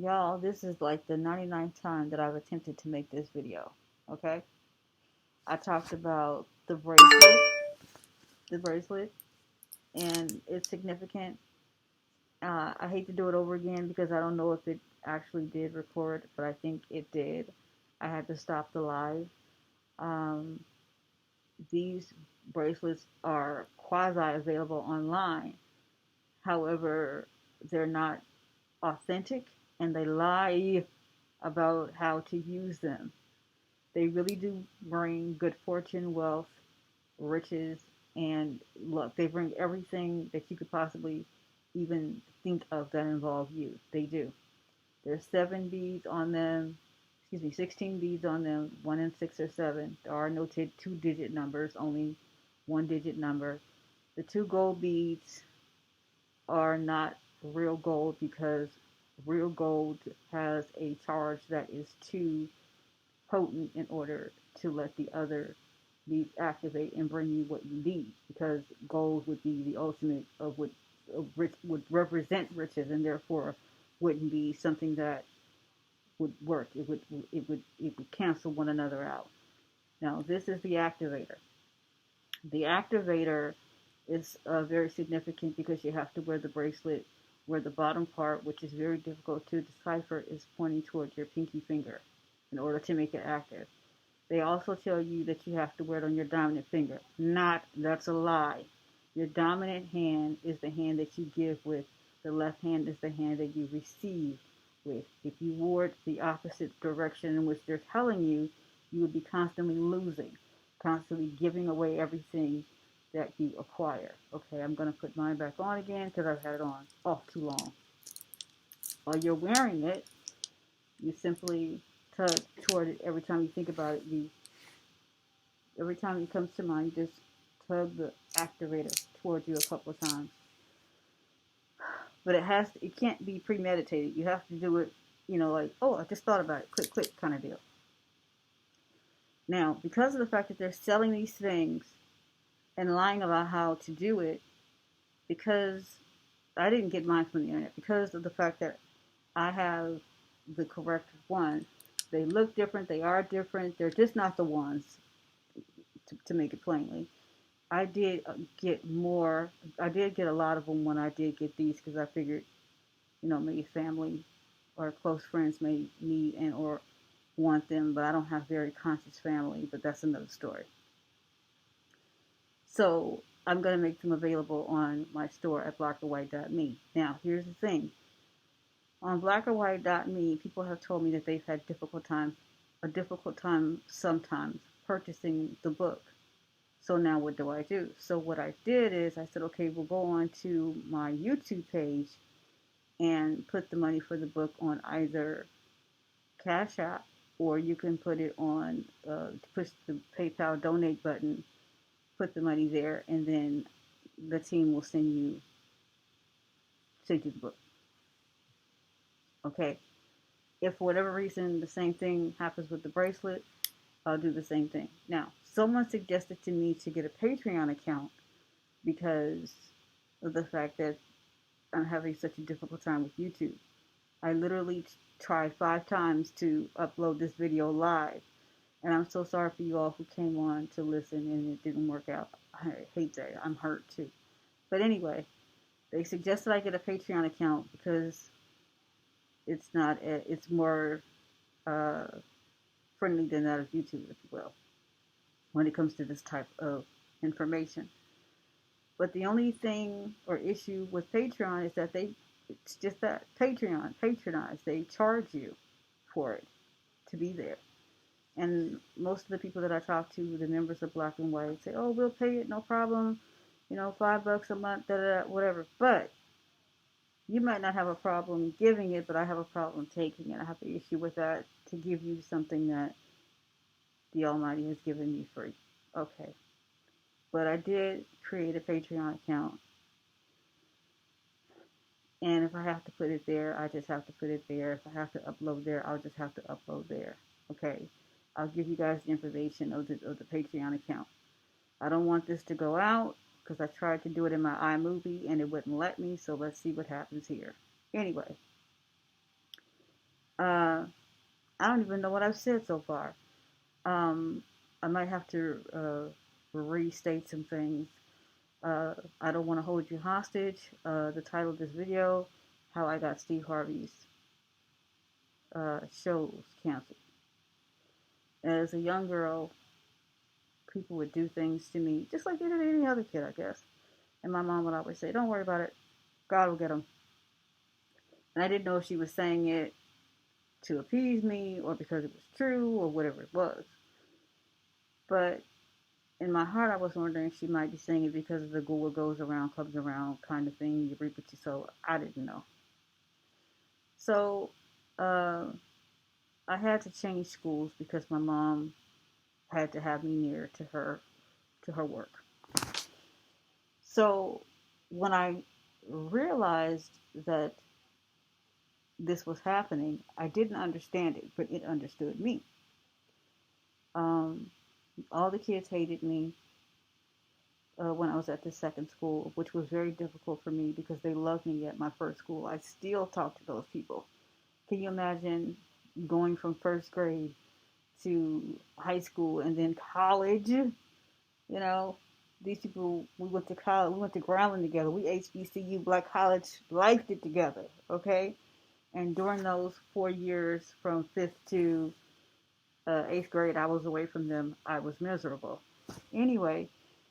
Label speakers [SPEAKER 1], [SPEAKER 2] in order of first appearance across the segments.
[SPEAKER 1] Y'all, this is like the 99th time that I've attempted to make this video. Okay? I talked about the bracelet, and it's significant. I hate to do it over again because I don't know if it actually did record, but I think it did. I had to stop the live. Um, these bracelets are quasi available online. However, they're not authentic and they lie about how to use them. They really do bring good fortune, wealth, riches, and luck. They bring everything that you could possibly even think of that involve you. They do. There's 7 beads on them. Excuse me, 16 beads on them. 1 and 6 or 7. There are no two-digit numbers. Only one-digit number. The two gold beads are not real gold because real gold has a charge that is too potent in order to let the other beads activate and bring you what you need, because gold would be the ultimate of what would represent riches, and therefore wouldn't be something that would work. It would cancel one another out. Now this is the activator. The activator is very significant because you have to wear the bracelet where the bottom part, which is very difficult to decipher, is pointing towards your pinky finger in order to make it active. They also tell you that you have to wear it on your dominant finger. That's a lie. Your dominant hand is the hand that you give with. The left hand is the hand that you receive with. If you wore it the opposite direction in which they're telling you, you would be constantly losing, constantly giving away everything that you acquire. Okay, I'm going to put mine back on again because I've had it on off too long. While you're wearing it, you simply tug toward it every time you think about it. Every time it comes to mind, you just tug the activator towards you a couple of times. But it can't be premeditated. You have to do it, like, oh, I just thought about it, quick, quick kind of deal. Now, because of the fact that they're selling these things and lying about how to do it, because I didn't get mine from the internet, because of the fact that I have the correct one, they look different, they are different, they're just not the ones, to make it plainly. I did get more. I did get a lot of them when I did get these because I figured, maybe family or close friends may need and or want them, but I don't have very conscious family, but that's another story. So I'm going to make them available on my store at blackorwhite.me. Now, here's the thing. On blackorwhite.me, people have told me that they've had a difficult time sometimes purchasing the book. So now what do I do? So what I did is I said, okay, we'll go on to my YouTube page and put the money for the book on either Cash App, or you can put it on, push the PayPal donate button, put the money there, and then the team will send you the book. Okay. If for whatever reason the same thing happens with the bracelet, I'll do the same thing. Now, someone suggested to me to get a Patreon account because of the fact that I'm having such a difficult time with YouTube. I literally tried 5 times to upload this video live, and I'm so sorry for you all who came on to listen and it didn't work out. I hate that. I'm hurt too. But anyway, they suggested I get a Patreon account because it's more friendly than that of YouTube, if you will, when it comes to this type of information. But the only thing or issue with Patreon is that it's just that patronize. They charge you for it to be there. And most of the people that I talk to, the members of Black and White, say, oh, we'll pay it, no problem. $5 a month, whatever. But you might not have a problem giving it, but I have a problem taking it. I have an issue with that, to give you something that the Almighty has given me free. Okay. But I did create a Patreon account. And if I have to put it there, I just have to put it there. If I have to upload there, I'll just have to upload there. Okay. I'll give you guys the information of the Patreon account. I don't want this to go out because I tried to do it in my iMovie and it wouldn't let me. So let's see what happens here. Anyway, Uh, I don't even know what I've said so far. Um, I might have to restate some things. I don't want to hold you hostage. The title of this video, How I Got Steve Harvey's Shows Canceled. As a young girl, people would do things to me just like they did any other kid, I guess. And my mom would always say, "Don't worry about it. God will get them." And I didn't know if she was saying it to appease me or because it was true or whatever it was. But in my heart, I was wondering if she might be saying it because of the "go what goes around comes around" kind of thing. You reap what you sow. I didn't know. So uh, I had to change schools because my mom had to have me near to her work. So when I realized that this was happening, I didn't understand it, but it understood me. Um, all the kids hated me when I was at the second school, which was very difficult for me because they loved me at my first school. I still talk to those people. Can you imagine going from first grade to high school and then college? You know, these people, we went to college, we went to Groundling together. We HBCU Black College liked it together, okay? And during those 4 years from fifth to eighth grade, I was away from them. I was miserable. Anyway,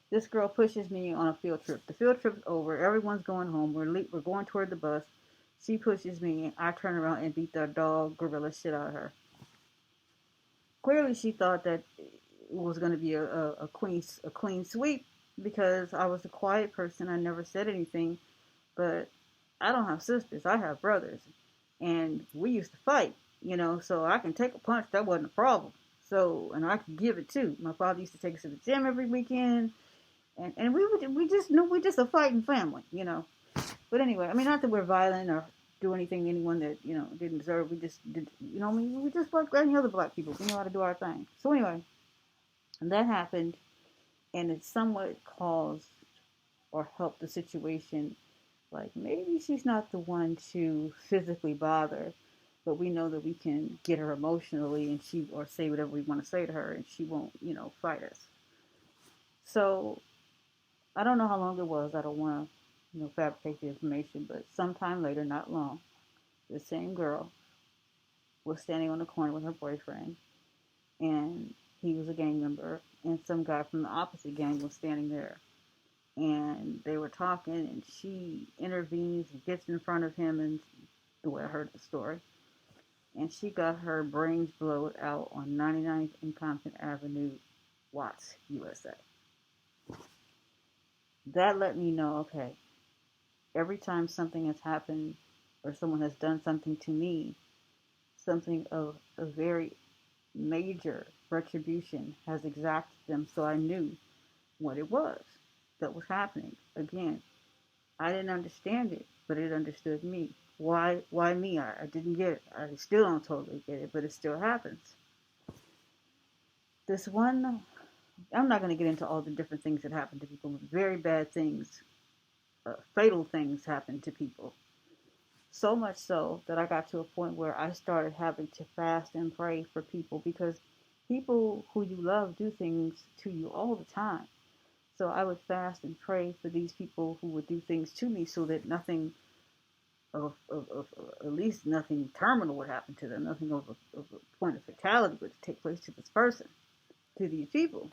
[SPEAKER 1] this girl pushes me on a field trip. The field trip's over. Everyone's going home. We're going toward the bus. She pushes me, and I turn around and beat the dog gorilla shit out of her. Clearly, she thought that it was going to be a clean sweep because I was a quiet person. I never said anything, but I don't have sisters. I have brothers, and we used to fight. So I can take a punch. That wasn't a problem. So, and I could give it too. My father used to take us to the gym every weekend, and we just knew we just a fighting family. But anyway, I mean, not that we're violent or do anything to anyone that didn't deserve. We just did, I mean, we just like any other black people. We know how to do our thing. So anyway, and that happened, and it somewhat caused or helped the situation. Like maybe she's not the one to physically bother, but we know that we can get her emotionally, and she or say whatever we want to say to her, and she won't, fight us. So I don't know how long it was. I don't want to, fabricate the information, but sometime later, not long, the same girl was standing on the corner with her boyfriend, and he was a gang member, and some guy from the opposite gang was standing there. And they were talking, and she intervenes and gets in front of him, and the way I heard the story. And she got her brains blown out on 99th and Compton Avenue, Watts, USA. That let me know, okay, every time something has happened or someone has done something to me, something of a very major retribution has exacted them, so I knew what it was that was happening. Again, I didn't understand it, but it understood me. Why me? I didn't get it. I still don't totally get it, but it still happens. This one, I'm not going to get into all the different things that happen to people. Very bad things, fatal things happen to people. So much so that I got to a point where I started having to fast and pray for people because people who you love do things to you all the time. So I would fast and pray for these people who would do things to me so that nothing of at least nothing terminal would happen to them. Nothing of a point of fatality would take place to this person, to these people.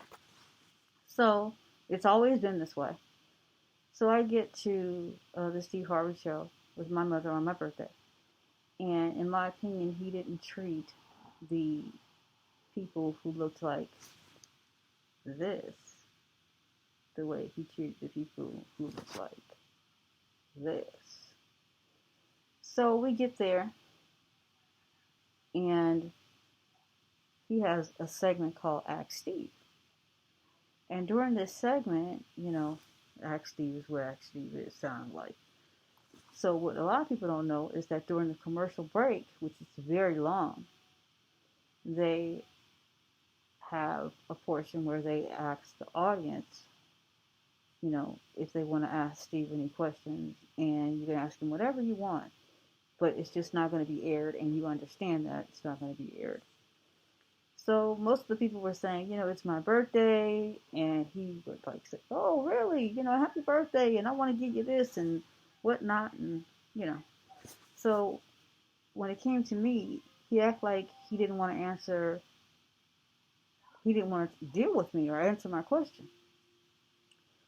[SPEAKER 1] So it's always been this way. So I get to the Steve Harvey show with my mother on my birthday. And in my opinion, he didn't treat the people who looked like this the way he treated the people who looked like this. So we get there, and he has a segment called Ask Steve. And during this segment, Ask Steve is where Ask Steve is sound like. So what a lot of people don't know is that during the commercial break, which is very long, they have a portion where they ask the audience, if they want to ask Steve any questions, and you can ask him whatever you want. but it's just not going to be aired, and you understand that it's not going to be aired. So most of the people were saying, it's my birthday, and he would like say, "Oh, really? Happy birthday, and I want to get you this and whatnot," and you know. So when it came to me, he acted like he didn't want to answer. He didn't want to deal with me or answer my question.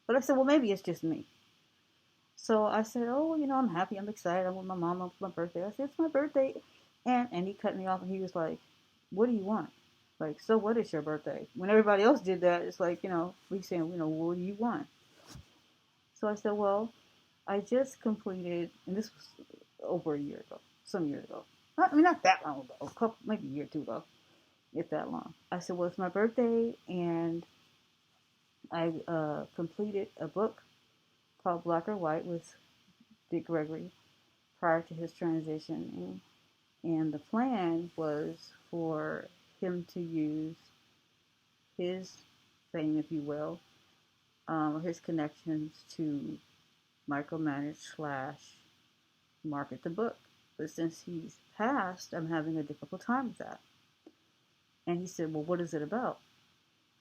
[SPEAKER 1] But I said, well, maybe it's just me. So I said, oh, I'm happy, I'm excited, I'm with my mom on my birthday. I said, it's my birthday, and he cut me off, and he was like, what do you want? Like, so what is your birthday? When everybody else did that, it's like, we saying, what do you want? So I said, well, I just completed, and this was over a year ago, some years ago. Not that long ago, a couple, maybe a year or two ago, if that long. I said, well, it's my birthday, and I completed a book called Black or White with Dick Gregory prior to his transition. And the plan was for him to use his fame, if you will, or his connections to micromanage slash market the book. But since he's passed, I'm having a difficult time with that. And he said, well, what is it about?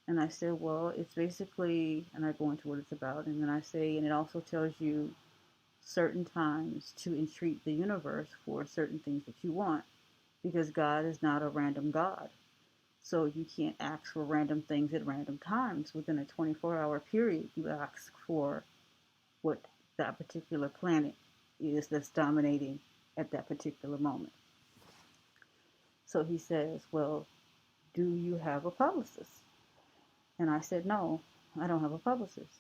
[SPEAKER 1] And I said, well, it's basically, and I go into what it's about, and then I say, and it also tells you certain times to entreat the universe for certain things that you want, because God is not a random God. So you can't ask for random things at random times. Within a 24-hour period, you ask for what that particular planet is that's dominating at that particular moment. So he says, well, do you have a publicist? And I said, no, I don't have a publicist.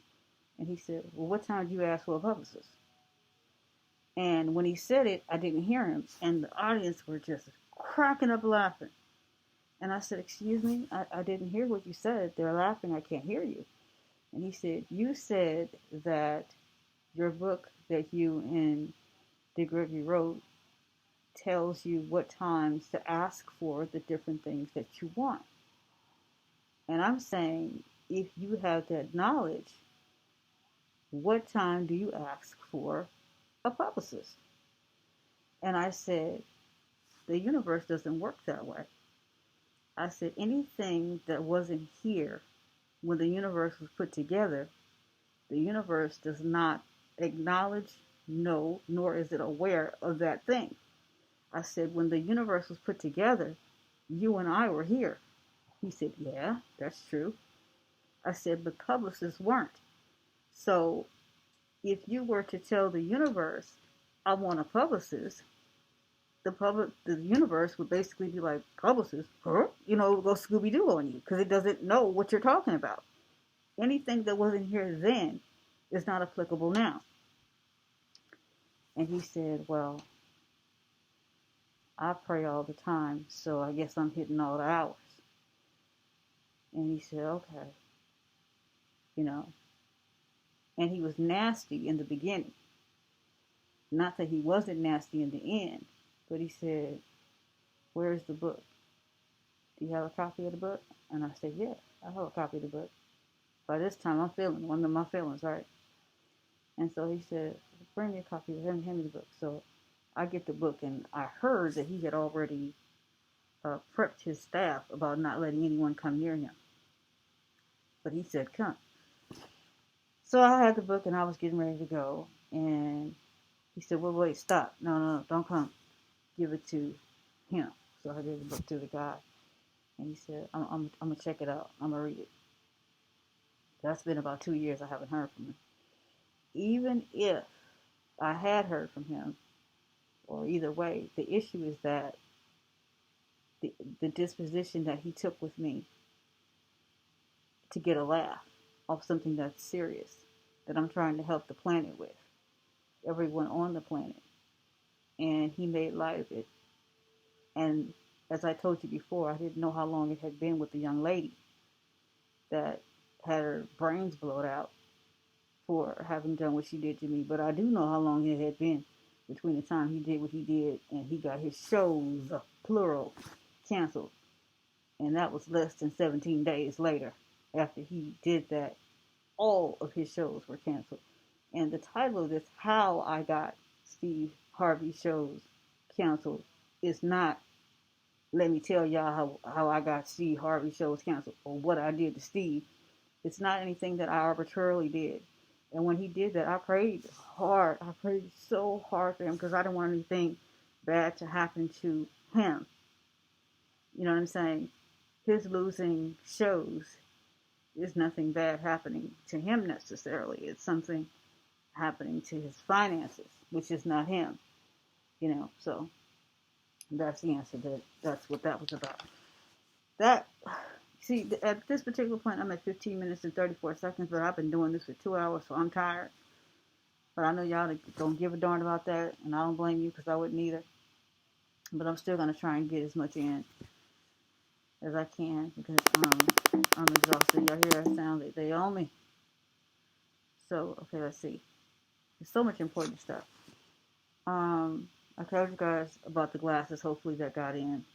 [SPEAKER 1] And he said, well, what time did you ask for a publicist? And when he said it, I didn't hear him. And the audience were just cracking up laughing. And I said, excuse me, I didn't hear what you said. They're laughing. I can't hear you. And he said, you said that your book that you and Dick Gregory wrote tells you what times to ask for the different things that you want. And I'm saying, if you have that knowledge, what time do you ask for a publicist? And I said, the universe doesn't work that way. I said, anything that wasn't here when the universe was put together, the universe does not acknowledge, know, nor is it aware of that thing. I said, when the universe was put together, you and I were here. He said, yeah, that's true. I said, but publicists weren't. So if you were to tell the universe, I want a publicist, the universe would basically be like, publicist, huh? Go Scooby-Doo on you, because it doesn't know what you're talking about. Anything that wasn't here then is not applicable now. And he said, well, I pray all the time, so I guess I'm hitting all the hours. And he said, okay. And he was nasty in the beginning. Not that he wasn't nasty in the end, but he said, where's the book? Do you have a copy of the book? And I said, yeah, I have a copy of the book. By this time, I'm feeling one of my feelings, right? And so he said, bring me a copy of it, hand me the book. So I get the book, and I heard that he had already prepped his staff about not letting anyone come near him. But he said, come. So I had the book, and I was getting ready to go. And he said, well, wait, stop. No, don't come. Give it to him. So I gave the book to the guy. And he said, I'm going to check it out. I'm going to read it. That's been about 2 years I haven't heard from him. Even if I had heard from him, or either way, the issue is that the disposition that he took with me to get a laugh off something that's serious, that I'm trying to help the planet with, everyone on the planet. And he made light of it. And as I told you before, I didn't know how long it had been with the young lady that had her brains blown out for having done what she did to me. But I do know how long it had been between the time he did what he did and he got his shows, plural, canceled. And that was less than 17 days later. After he did that, all of his shows were canceled. And the title of this, How I Got Steve Harvey's Shows canceled is not, let me tell y'all how I got Steve Harvey's show was canceled or what I did to Steve. It's not anything that I arbitrarily did. And when he did that, I prayed hard. I prayed so hard for him because I didn't want anything bad to happen to him. You know what I'm saying? His losing shows is nothing bad happening to him necessarily. It's something happening to his finances, which is not him. You know, so that's the answer. That's what that was about. That, see, at this particular point, I'm at 15 minutes and 34 seconds, but I've been doing this for 2 hours, so I'm tired. But I know y'all don't give a darn about that, and I don't blame you because I wouldn't either. But I'm still going to try and get as much in as I can because I'm exhausted. Y'all hear that sound? They own me. So, okay, let's see. There's so much important stuff. I told you guys about the glasses. Hopefully that got in.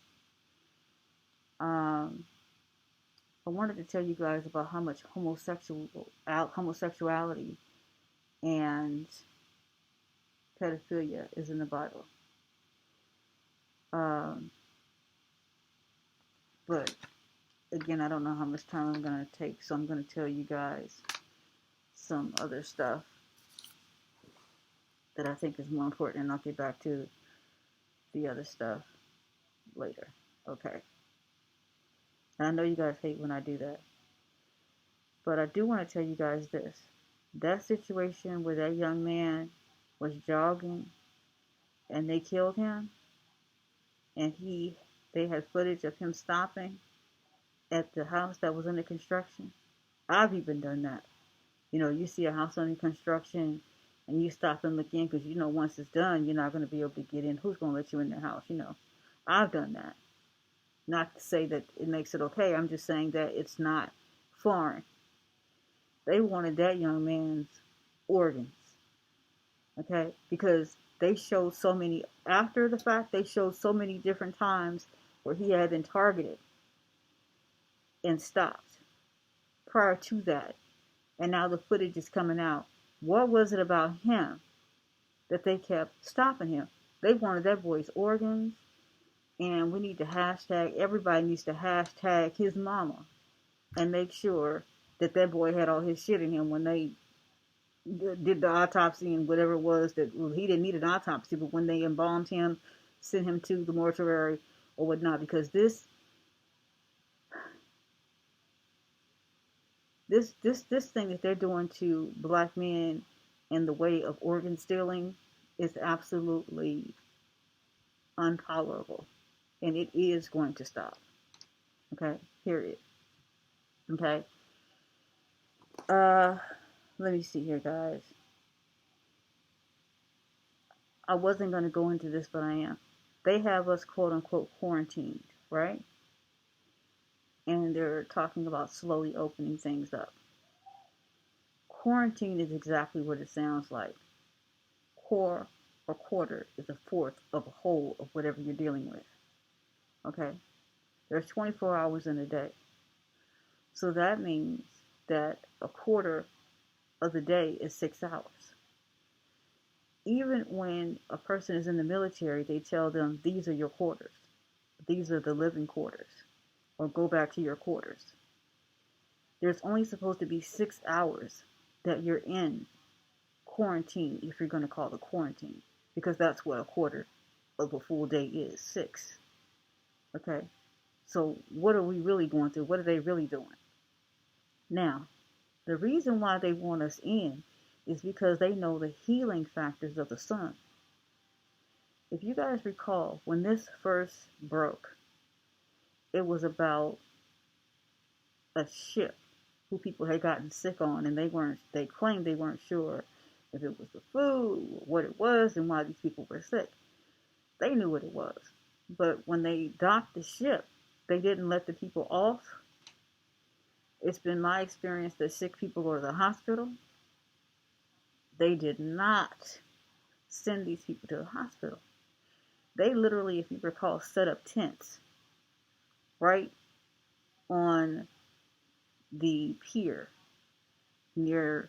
[SPEAKER 1] I wanted to tell you guys about how much homosexuality and pedophilia is in the Bible. But again, I don't know how much time I'm going to take, so I'm going to tell you guys some other stuff that I think is more important, and I'll get back to the other stuff later. Okay. And I know you guys hate when I do that. But I do want to tell you guys this. That situation where that young man was jogging and they killed him, and they had footage of him stopping at the house that was under construction. I've even done that. You know, you see a house under construction and you stop and look in because you know once it's done, you're not going to be able to get in. Who's going to let you in the house? You know, I've done that. Not to say that it makes it okay. I'm just saying that it's not foreign. They wanted that young man's organs. Okay? Because they showed so many, after the fact, they showed so many different times where he had been targeted and stopped prior to that. And now the footage is coming out. What was it about him that they kept stopping him? They wanted that boy's organs. And we need to hashtag, everybody needs to hashtag his mama and make sure that that boy had all his shit in him when they did the autopsy and whatever it was that, well, he didn't need an autopsy, but when they embalmed him, sent him to the mortuary or whatnot, because this thing that they're doing to black men in the way of organ stealing is absolutely intolerable. And it is going to stop. Okay? Period. Okay? Let me see here, guys. I wasn't going to go into this, but I am. They have us, quote unquote, quarantined, right? And they're talking about slowly opening things up. Quarantine is exactly what it sounds like. Core or quarter is a fourth of a whole of whatever you're dealing with. Okay? There's 24 hours in a day. So that means that a quarter of the day is 6 hours. Even when a person is in the military, they tell them, these are your quarters. These are the living quarters. Or go back to your quarters. There's only supposed to be 6 hours that you're in quarantine, if you're going to call it quarantine. Because that's what a quarter of a full day is, 6. Okay? So what are we really going through? What are they really doing? Now, the reason why they want us in is because they know the healing factors of the sun. If you guys recall, when this first broke, it was about a ship who people had gotten sick on, and they claimed they weren't sure if it was the food, what it was, and why these people were sick. They knew what it was. But when they docked the ship, they didn't let the people off. It's been my experience that sick people go to the hospital. They did not send these people to the hospital. They literally, if you recall, set up tents right on the pier near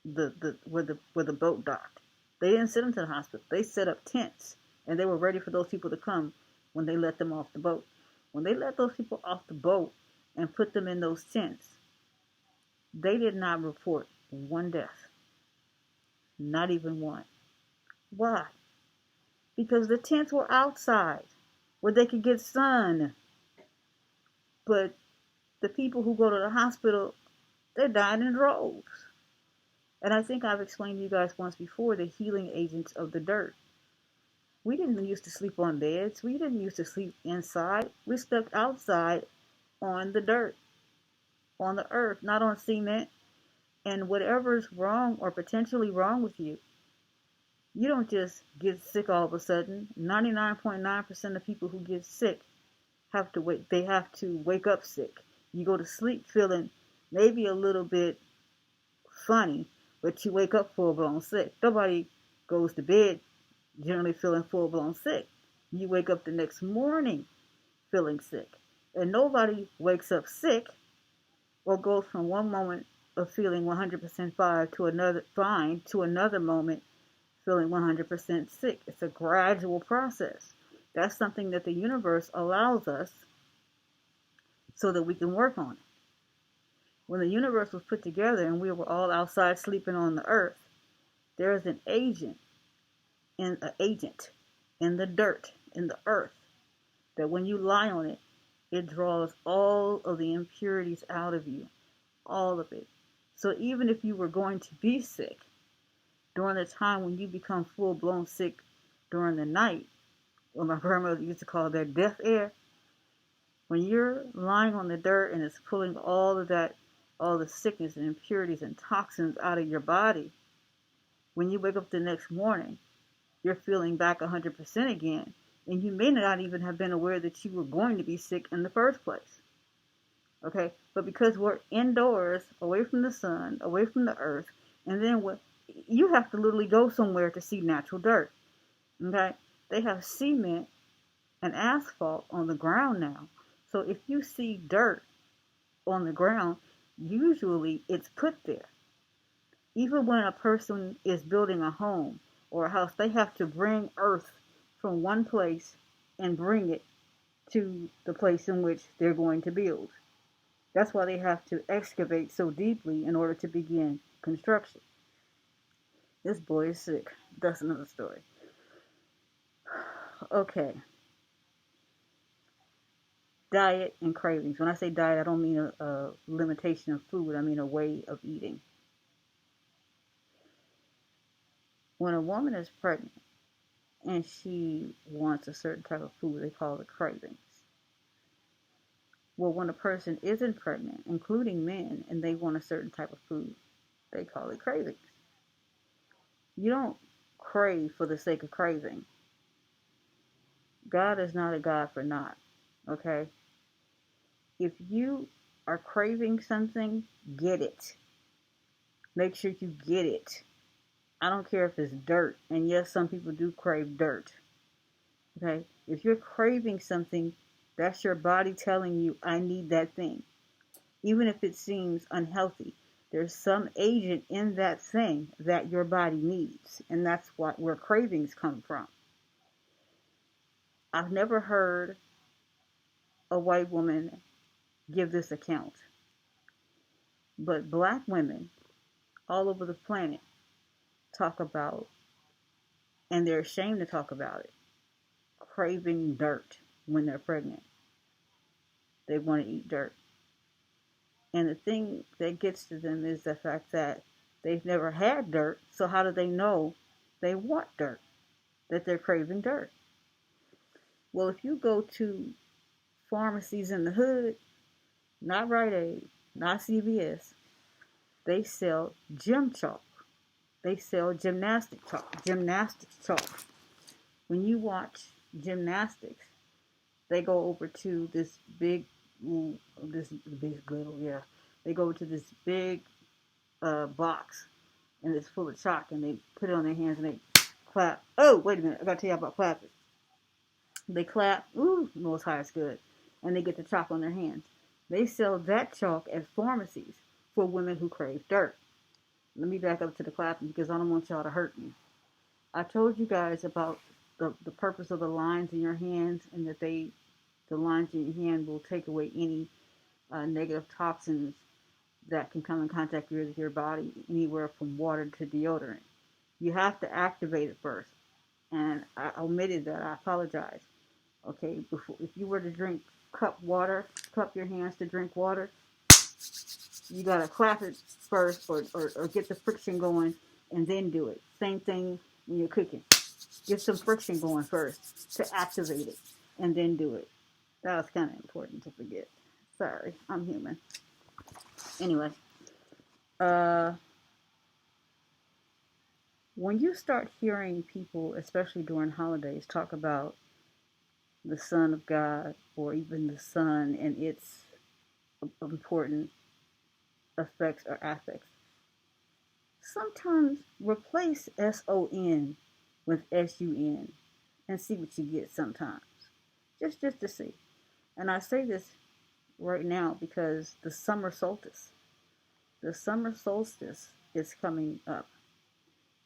[SPEAKER 1] where the boat docked. They didn't send them to the hospital. They set up tents And they were ready for those people to come when they let them off the boat. When they let those people off the boat and put them in those tents, they did not report one death. Not even one. Why? Because the tents were outside where they could get sun. But the people who go to the hospital, they're dying in droves. And I think I've explained to you guys once before the healing agents of the dirt. We didn't used to sleep on beds. We didn't used to sleep inside. We slept outside on the dirt, on the earth, not on cement. And whatever's wrong or potentially wrong with you, you don't just get sick all of a sudden. 99.9% of people who get sick have to wait. They have to wake up sick. You go to sleep feeling maybe a little bit funny, but you wake up full-blown sick. Nobody goes to bed generally feeling full-blown sick. You wake up the next morning feeling sick. And nobody wakes up sick or goes from one moment of feeling 100% fine to another moment feeling 100% sick. It's a gradual process. That's something that the universe allows us so that we can work on it. When the universe was put together and we were all outside sleeping on the earth, there is an agent in the dirt, in the earth, that when you lie on it, it draws all of the impurities out of you, all of it. So even if you were going to be sick during the time when you become full-blown sick during the night, what my grandmother used to call their death air, when you're lying on the dirt and it's pulling all of that, all the sickness and impurities and toxins out of your body, when you wake up the next morning, you're feeling back 100% again. And you may not even have been aware that you were going to be sick in the first place. Okay? But because we're indoors, away from the sun, away from the earth, and then you have to literally go somewhere to see natural dirt. Okay? They have cement and asphalt on the ground now. So if you see dirt on the ground, usually it's put there. Even when a person is building a home or a house, they have to bring earth from one place and bring it to the place in which they're going to build. That's why they have to excavate so deeply in order to begin construction. This boy is sick. That's another story. Okay. Diet and cravings. When I say diet, I don't mean a limitation of food. I mean a way of eating. When a woman is pregnant and she wants a certain type of food, they call it cravings. Well, when a person isn't pregnant, including men, and they want a certain type of food, they call it cravings. You don't crave for the sake of craving. God is not a God for naught, okay? If you are craving something, get it. Make sure you get it. I don't care if it's dirt, and yes, some people do crave dirt, okay? If you're craving something, that's your body telling you, I need that thing. Even if it seems unhealthy, there's some agent in that thing that your body needs, and that's where cravings come from. I've never heard a white woman give this account, but black women all over the planet talk about, and they're ashamed to talk about it, craving dirt when they're pregnant. They want to eat dirt. And the thing that gets to them is the fact that they've never had dirt, so how do they know they want dirt, that they're craving dirt? Well, if you go to pharmacies in the hood, not Rite Aid, not CVS, they sell gym chalk. They sell gymnastics chalk. When you watch gymnastics, they go over to this big griddle, yeah. They go to this big box, and it's full of chalk, and they put it on their hands and they clap. Oh, wait a minute, I gotta tell you about clapping. They clap, ooh, Most High is good, and they get the chalk on their hands. They sell that chalk at pharmacies for women who crave dirt. Let me back up to the clapping because I don't want y'all to hurt me. I told you guys about the purpose of the lines in your hands, and that the lines in your hand will take away any negative toxins that can come in contact with your body, anywhere from water to deodorant. You have to activate it first. And I omitted that. I apologize. Okay, if you were to drink cup your hands to drink water, you gotta clap it first, or get the friction going and then do it. Same thing when you're cooking. Get some friction going first to activate it and then do it. That was kind of important to forget. Sorry, I'm human. Anyway, when you start hearing people, especially during holidays, talk about the Son of God or even the sun and its important effects or affects, sometimes replace SON with SUN and see what you get sometimes. Just to see. And I say this right now because the summer solstice is coming up.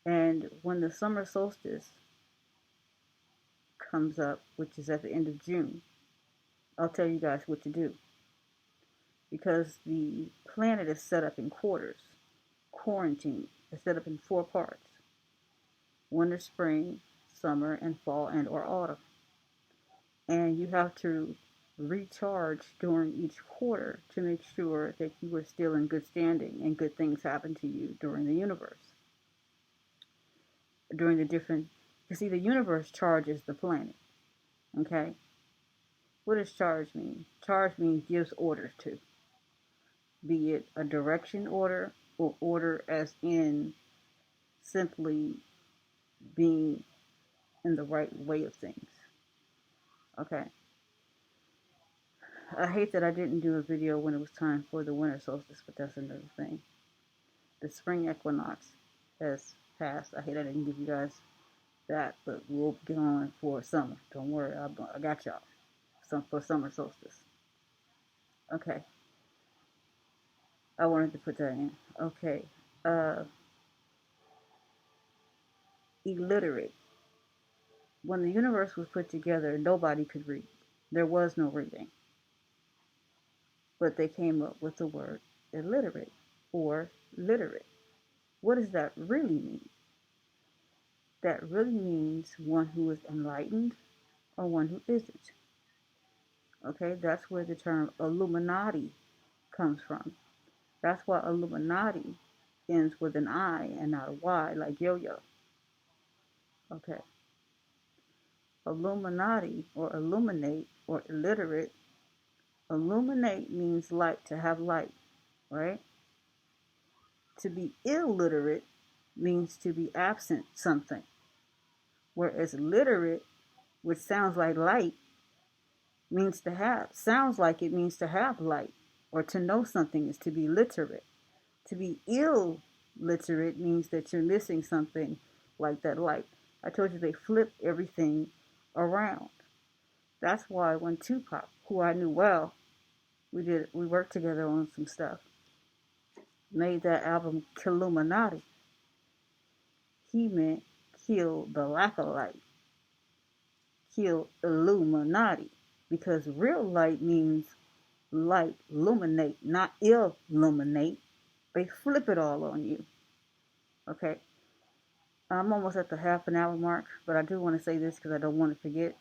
[SPEAKER 1] And when the summer solstice comes up, which is at the end of June, I'll tell you guys what to do. Because the planet is set up in quarters. Quarantine is set up in 4 parts: winter, spring, summer, and fall, and or autumn. And you have to recharge during each quarter to make sure that you are still in good standing and good things happen to you during the universe. During the different, you see, the universe charges the planet. Okay? What does charge mean? Charge means gives orders to. Be it a direction order or order as in simply being in the right way of things. Okay. I hate that I didn't do a video when it was time for the winter solstice, but that's another thing. The spring equinox has passed. I hate I didn't give you guys that, but we'll get on for summer. Don't worry, I got y'all. For summer solstice. Okay. I wanted to put that in. Okay. Illiterate. When the universe was put together, nobody could read. There was no reading. But they came up with the word illiterate or literate. What does that really mean? That really means one who is enlightened or one who isn't. Okay, that's where the term Illuminati comes from. That's why Illuminati ends with an I and not a Y, like yo-yo. Okay. Illuminati or illuminate or illiterate. Illuminate means light, to have light, right? To be illiterate means to be absent something. Whereas literate, which sounds like light, sounds like it means to have light, or to know something is to be literate. To be illiterate means that you're missing something like that light. I told you they flip everything around. That's why when Tupac, who I knew well, we worked together on some stuff, made that album Killuminati, he meant kill the lack of light. Kill Illuminati. Because real light means light, illuminate, not illuminate. They flip it all on you. Okay? I'm almost at the half an hour mark, but I do want to say this because I don't want to forget.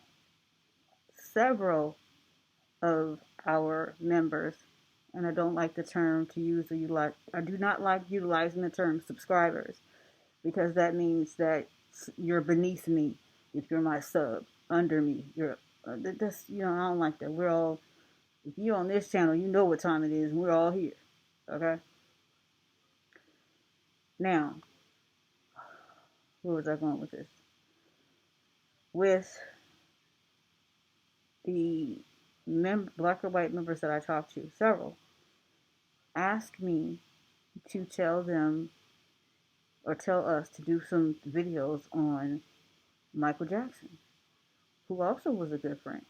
[SPEAKER 1] Several of our members, and I don't like the term to use or utilize, I do not like utilizing the term subscribers, because that means that you're beneath me if you're my sub, under me. That's, I don't like that. We're all, if you're on this channel, you know what time it is, and we're all here. Okay? Now, where was I going with this? With the black or white members that I talked to, several, asked me to tell them or tell us to do some videos on Michael Jackson, who also was a good friend.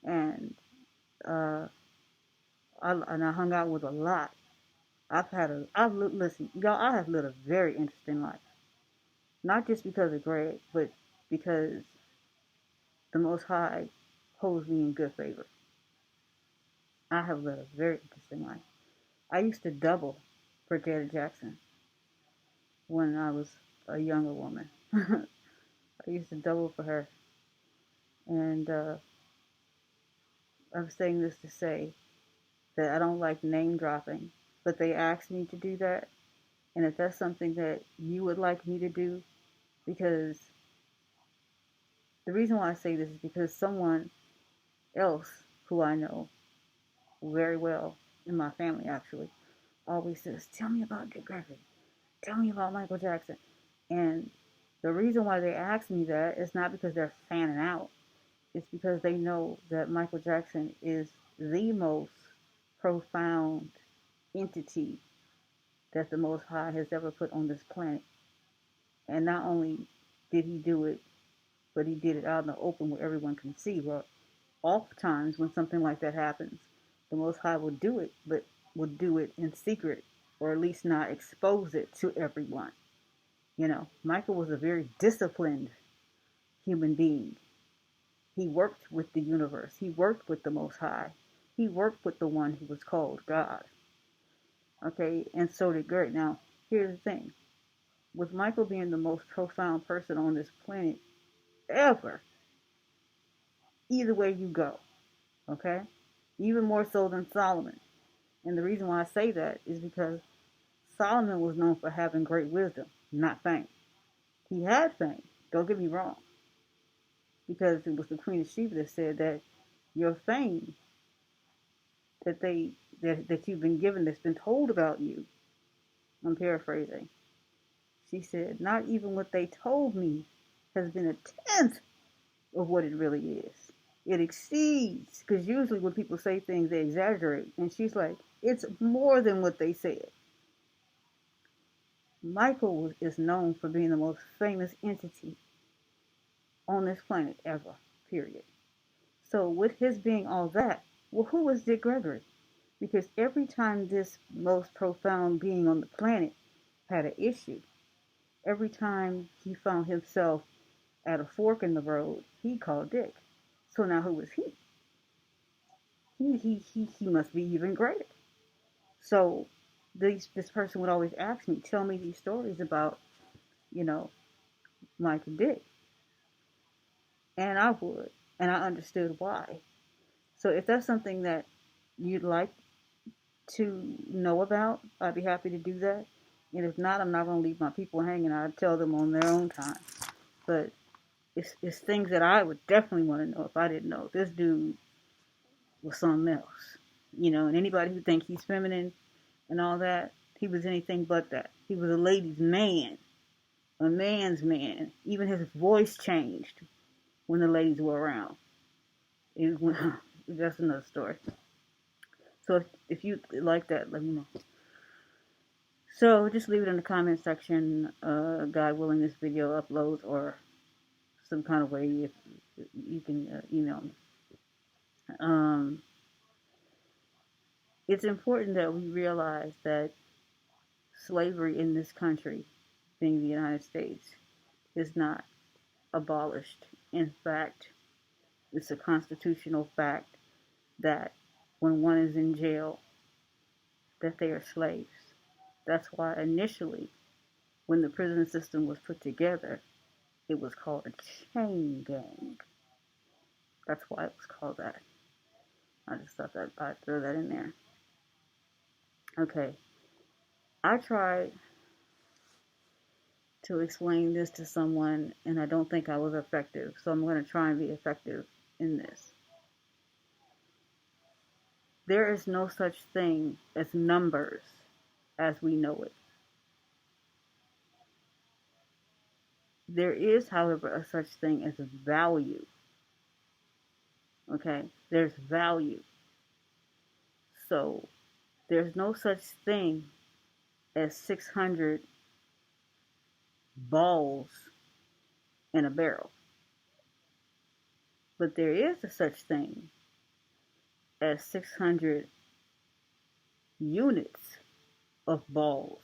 [SPEAKER 1] And I hung out with a lot. Listen, y'all, I have lived a very interesting life. Not just because of Greg, but because the Most High holds me in good favor. I have led a very interesting life. I used to double for Janet Jackson when I was a younger woman. I used to double for her. And I'm saying this to say that I don't like name dropping, but they asked me to do that. And if that's something that you would like me to do, because the reason why I say this is because someone else who I know very well in my family actually always says, "Tell me about Dick Gregory. Tell me about Michael Jackson." And the reason why they ask me that is not because they're fanning out. It's because they know that Michael Jackson is the most profound entity that the Most High has ever put on this planet. And not only did he do it, but he did it out in the open where everyone can see. Well, oftentimes when something like that happens, the Most High will do it, but will do it in secret, or at least not expose it to everyone. You know, Michael was a very disciplined human being. He worked with the universe. He worked with the Most High. He worked with the one who was called God. Okay, and so did Gert. Now, here's the thing. With Michael being the most profound person on this planet ever, either way you go, okay? Even more so than Solomon. And the reason why I say that is because Solomon was known for having great wisdom, not fame. He had fame, don't get me wrong, because it was the Queen of Sheba that said that your fame that you've been given, that's been told about you, I'm paraphrasing. She said, not even what they told me has been a tenth of what it really is. It exceeds, because usually when people say things, they exaggerate. And she's like, it's more than what they said. Michael is known for being the most famous entity on this planet ever, period. So with his being all that, well, who was Dick Gregory? Because every time this most profound being on the planet had an issue, every time he found himself at a fork in the road, he called Dick. So now who was he? He must be even greater. So this person would always ask me, tell me these stories about, you know, Mike and Dick. And I would. And I understood why. So if that's something that you'd like to know about, I'd be happy to do that. And if not, I'm not going to leave my people hanging. I'd tell them on their own time. But it's things that I would definitely want to know if I didn't know. This dude was something else. You know, and anybody who thinks he's feminine and all that, he was anything but that. He was a ladies' man. A man's man. Even his voice changed when the ladies were around. That's another story. So if you like that, let me know. So just leave it in the comment section. God willing, this video uploads, or some kind of way if you can email me. It's important that we realize that slavery in this country, being the United States, is not abolished. In fact, it's a constitutional fact that when one is in jail, that they are slaves. That's why initially, when the prison system was put together, it was called a chain gang. That's why it was called that. I just thought that I'd throw that in there. Okay. I tried to explain this to someone, and I don't think I was effective. So I'm going to try and be effective in this. There is no such thing as numbers as we know it. There is, however, a such thing as value. Okay? There's value. So there's no such thing as 600 balls in a barrel. But there is a such thing as 600 units of balls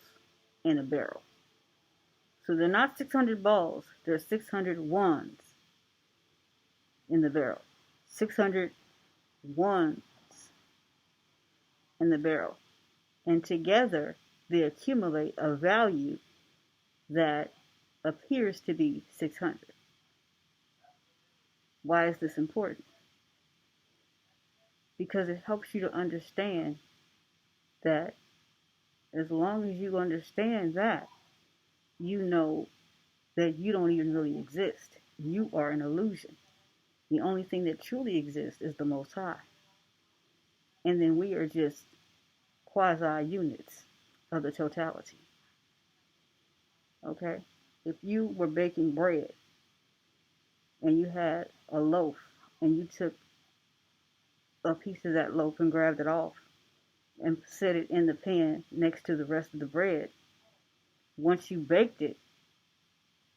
[SPEAKER 1] in a barrel. So they're not 600 balls. There's 600 ones in the barrel. 600 ones in the barrel. And together, they accumulate a value that appears to be 600. Why is this important? Because it helps you to understand that as long as you understand that, you know that you don't even really exist. You are an illusion. The only thing that truly exists is the Most High. And then we are just quasi-units of the totality. Okay? If you were baking bread and you had a loaf and you took a piece of that loaf and grabbed it off and set it in the pan next to the rest of the bread, once you baked it,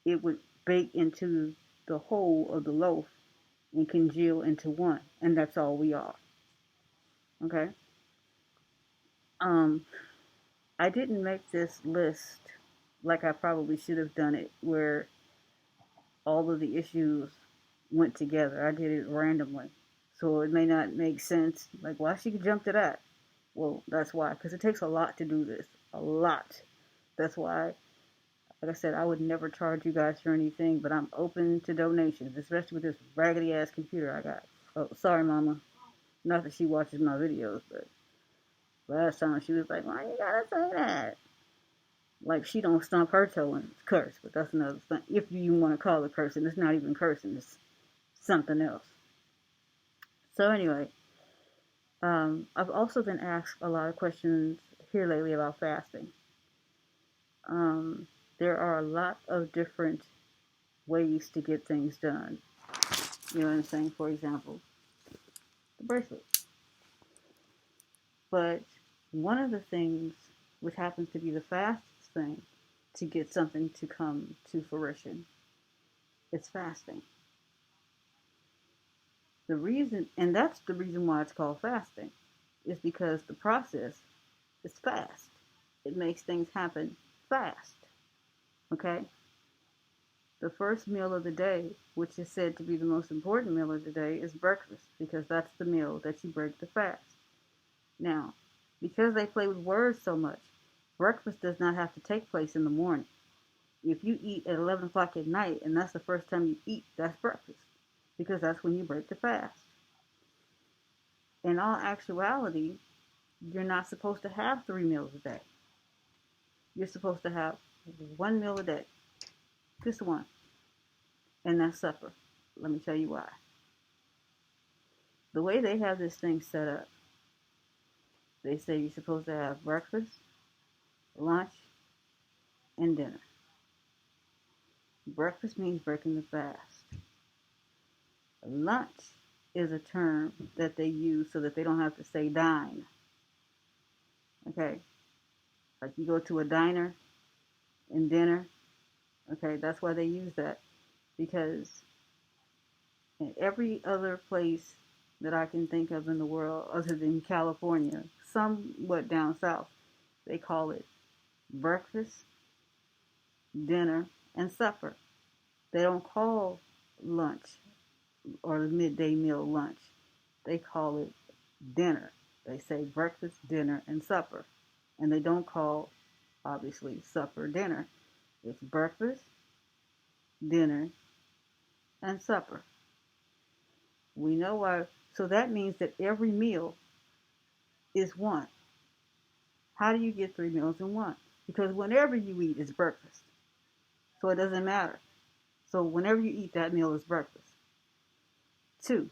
[SPEAKER 1] it would bake into the whole of the loaf and congeal into one. And that's all we are. Okay? I didn't make this list like I probably should have done it, where all of the issues went together. I did it randomly. So it may not make sense. Like, why she could jump to that? Well, that's why. Because it takes a lot to do this. A lot. That's why, like I said, I would never charge you guys for anything, but I'm open to donations, especially with this raggedy ass computer I got. Oh, sorry, Mama. Not that she watches my videos, but last time she was like, why you gotta say that? Like she don't stump her toe and curse, but that's another thing. If you want to call it cursing, it's not even cursing, it's something else. So anyway, I've also been asked a lot of questions here lately about fasting. There are a lot of different ways to get things done. You know what I'm saying? For example, the bracelet. But one of the things, which happens to be the fastest thing to get something to come to fruition, is fasting. The reason, and that's the reason why it's called fasting, is because the process is fast. It makes things happen fast. Okay? The first meal of the day, which is said to be the most important meal of the day, is breakfast, because that's the meal that you break the fast. Now, because they play with words so much, breakfast does not have to take place in the morning. If you eat at 11 o'clock at night and that's the first time you eat, that's breakfast, because that's when you break the fast. In all actuality, you're not supposed to have 3 meals a day. You're supposed to have 1 meal a day, just one, and that's supper. Let me tell you why. The way they have this thing set up, they say you're supposed to have breakfast, lunch, and dinner. Breakfast means breaking the fast. Lunch is a term that they use so that they don't have to say dine. Okay? Like you go to a diner and dinner. Okay, that's why they use that. Because in every other place that I can think of in the world, other than California, somewhat down south, they call it breakfast, dinner, and supper. They don't call lunch or the midday meal lunch. They call it dinner. They say breakfast, dinner, and supper. And they don't call, obviously, supper dinner. It's breakfast, dinner, and supper. We know why. So that means that every meal is one. How do you get 3 meals in one? Because whenever you eat is breakfast. So it doesn't matter. So whenever you eat, that meal is breakfast. 2,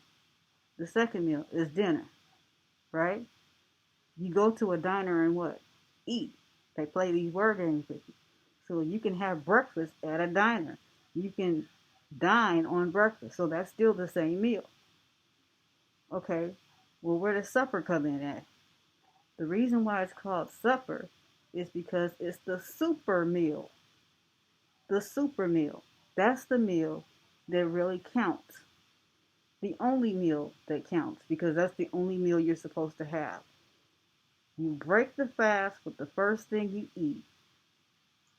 [SPEAKER 1] the second meal is dinner, right? You go to a diner and what? Eat. They play these word games with you. So you can have breakfast at a diner. You can dine on breakfast. So that's still the same meal. Okay, well, where does supper come in at? The reason why it's called supper is because it's the super meal. The super meal. That's the meal that really counts. The only meal that counts, because that's the only meal you're supposed to have. You break the fast with the first thing you eat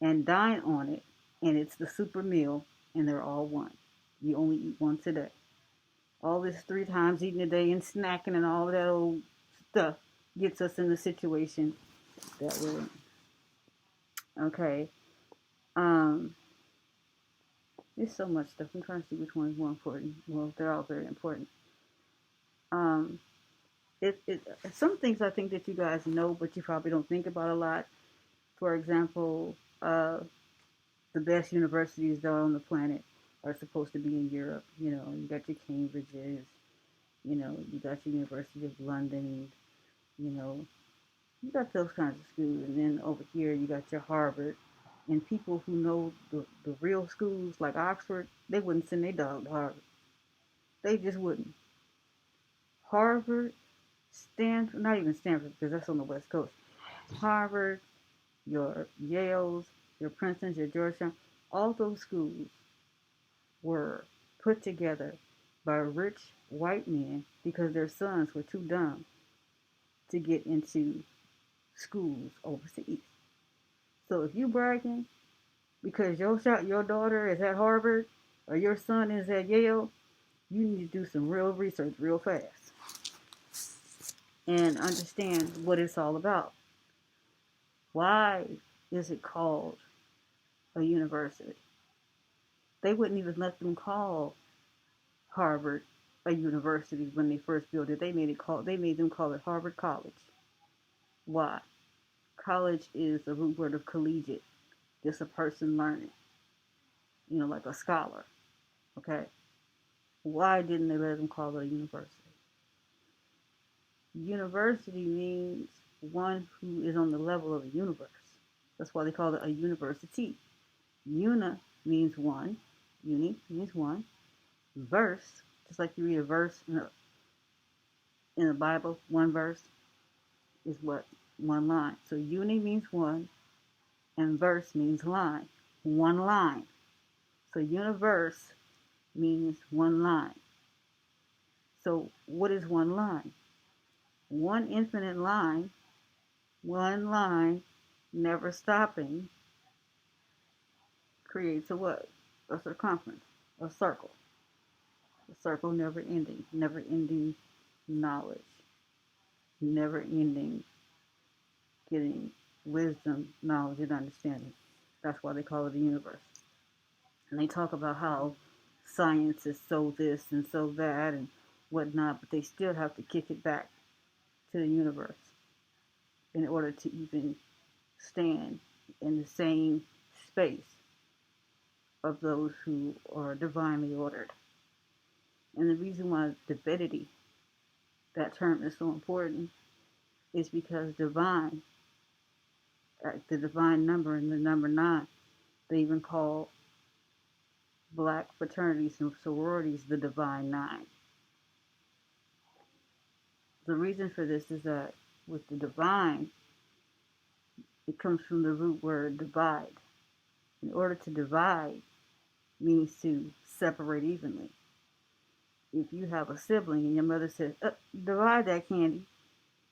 [SPEAKER 1] and dine on it and it's the super meal, and they're all one. You only eat once a day. All this 3 times eating a day and snacking and all that old stuff gets us in the situation that we're in. Okay. Um, there's so much stuff. I'm trying to see which one is more important. Well, they're all very important. Um, it some things I think that you guys know, but you probably don't think about a lot. For example, the best universities that are on the planet are supposed to be in Europe. You got your Cambridges, you got your University of London, you know, you got those kinds of schools. And then over here, you got your Harvard. And people who know the real schools like Oxford, they wouldn't send their dog to Harvard. They just wouldn't. Harvard, Stanford, not even Stanford because that's on the West Coast. Harvard, your Yales, your Princetons, your Georgetown, all those schools were put together by rich white men because their sons were too dumb to get into schools overseas. So if you bragging because your daughter is at Harvard or your son is at Yale, you need to do some real research real fast and understand what it's all about. Why is it called a university? They wouldn't even let them call Harvard a university when they first built it. They made them call it Harvard College. Why? College is the root word of collegiate, just a person learning, like a scholar. Okay? Why didn't they let them call it a university? University means one who is on the level of the universe. That's why they call it a university. Una means one. Uni means one. Verse, just like you read a verse in the Bible, one verse is what? One line. So uni means one, and verse means line. One line. So universe means one line. So what is one line? One infinite line, one line, never stopping, creates a what? A circumference, a circle. A circle never ending knowledge, never ending getting wisdom, knowledge, and understanding. That's why they call it the universe. And they talk about how science is so this and so that and whatnot, but they still have to kick it back to the universe in order to even stand in the same space of those who are divinely ordered. And the reason why divinity, that term, is so important is because divine, the divine number and the number 9, they even call black fraternities and sororities the divine 9. The reason for this is that with the divine, it comes from the root word divide. In order to divide means to separate evenly. If you have a sibling and your mother says, divide that candy,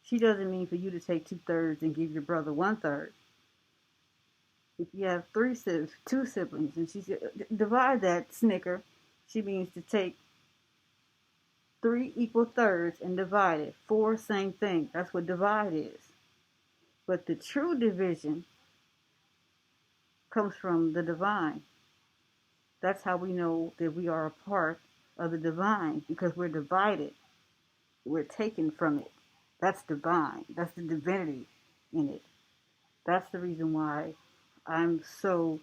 [SPEAKER 1] she doesn't mean for you to take 2/3 and give your brother 1/3. If you have two siblings and she said, divide that Snicker, she means to take 3 equal thirds and divide it. 4, same thing. That's what divide is. But the true division comes from the divine. That's how we know that we are a part of the divine, because we're divided. We're taken from it. That's divine. That's the divinity in it. That's the reason why I'm so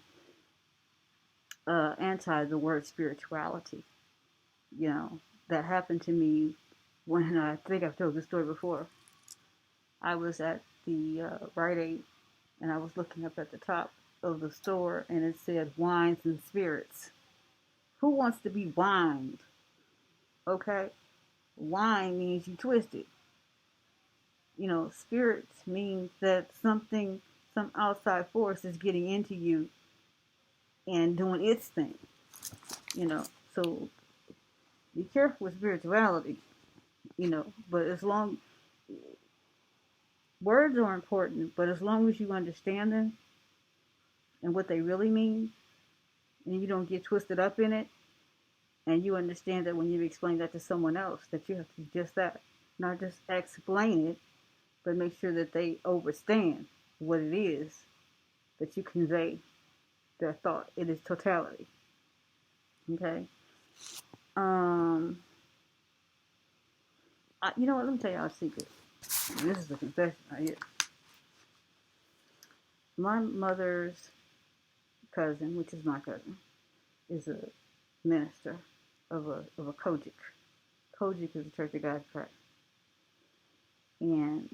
[SPEAKER 1] anti the word spirituality. That happened to me when, I think I've told this story before. I was at the Rite Aid, and I was looking up at the top of the store, and it said wines and spirits. Who wants to be wined? Okay? Wine means you twisted. Spirits means that some outside force is getting into you and doing its thing. So be careful with spirituality, but words are important, but as long as you understand them and what they really mean, and you don't get twisted up in it, and you understand that when you explain that to someone else, that you have to do just that. Not just explain it, but make sure that they understand what it is that you convey their thought. It is totality. Okay? Um, you know what? Let me tell y'all a secret. And this is a confession right here. My mother's cousin, which is my cousin, is a minister of a Kojic. Kojic is the Church of God in Christ. And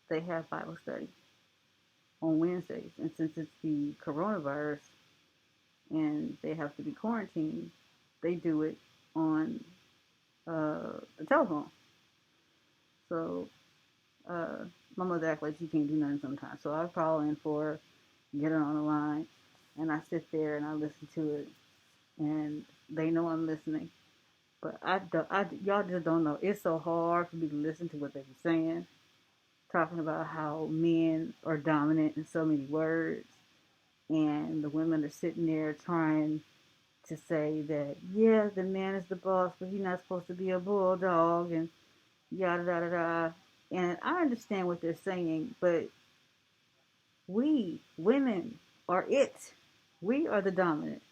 [SPEAKER 1] they have Bible study on Wednesdays. And since it's the coronavirus and they have to be quarantined, they do it on the telephone. So my mother acts like she can't do nothing sometimes. So I call in for her, get her on the line, and I sit there and I listen to it. And they know I'm listening. But y'all just don't know. It's so hard for me to listen to what they be saying. Talking about how men are dominant in so many words. And the women are sitting there trying to say that, yeah, the man is the boss, but he's not supposed to be a bulldog, and yada, yada, yada. And I understand what they're saying, but we, women, are it. We are the dominant.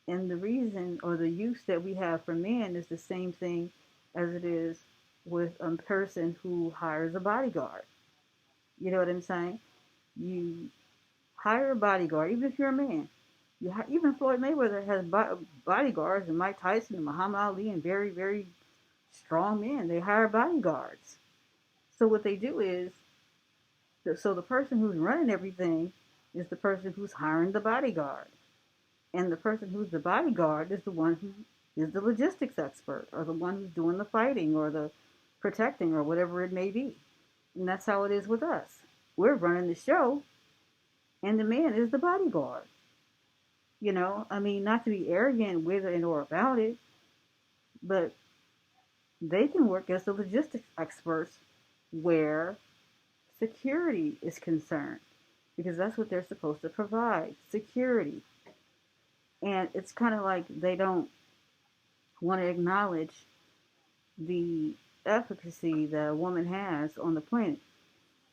[SPEAKER 1] And the reason or the use that we have for men is the same thing as it is with a person who hires a bodyguard. You know what I'm saying? You hire a bodyguard, even if you're a man. Even Floyd Mayweather has bodyguards, and Mike Tyson and Muhammad Ali and very, very strong men. They hire bodyguards. So what they do is, so the person who's running everything is the person who's hiring the bodyguard. And the person who's the bodyguard is the one who is the logistics expert, or the one who's doing the fighting or the protecting or whatever it may be. And that's how it is with us. We're running the show, and the man is the bodyguard. You know, I mean, not to be arrogant with it or about it, but they can work as the logistics experts where security is concerned, because that's what they're supposed to provide, security. And it's kind of like they don't want to acknowledge the efficacy that a woman has on the planet,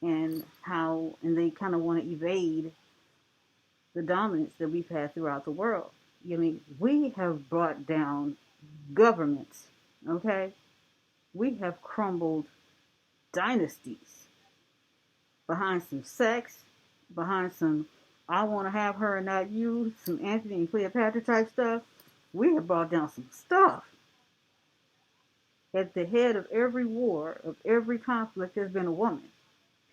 [SPEAKER 1] and they kind of want to evade the dominance that we've had throughout the world. I mean, we have brought down governments, okay? We have crumbled dynasties behind some sex, behind some I want to have her and not you, some Anthony and Cleopatra type stuff. We have brought down some stuff. At the head of every war, of every conflict, there's been a woman.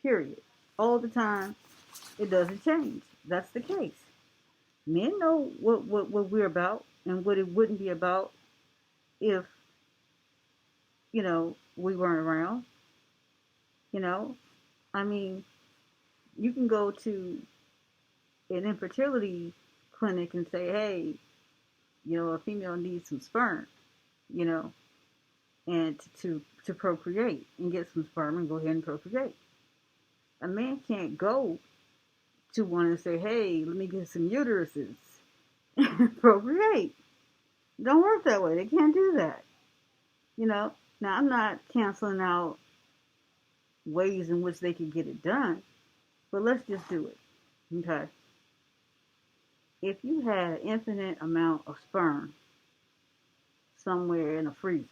[SPEAKER 1] Period. All the time. It doesn't change. That's the case. Men know what we're about and what it wouldn't be about if, we weren't around. I mean, you can go to an infertility clinic and say, hey, a female needs some sperm, and to procreate and get some sperm and go ahead and procreate. A man can't go to one and say, hey, let me get some uteruses and procreate. Don't work that way. They can't do that. Now, I'm not canceling out ways in which they can get it done, but let's just do it. Okay? If you had an infinite amount of sperm somewhere in a freezer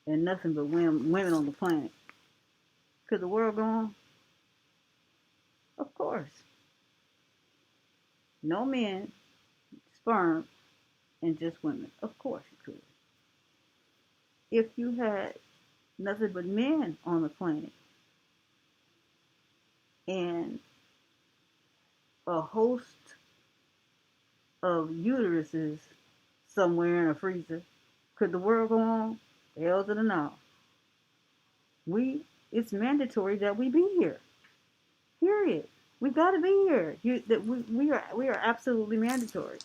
[SPEAKER 1] and nothing but women on the planet, could the world go on? Of course. No men, sperm, and just women. Of course it could. If you had nothing but men on the planet and a host of uteruses somewhere in a freezer, could the world go on? Hell to the no. It's mandatory that we be here. Period. We got to be here. We are absolutely mandatory.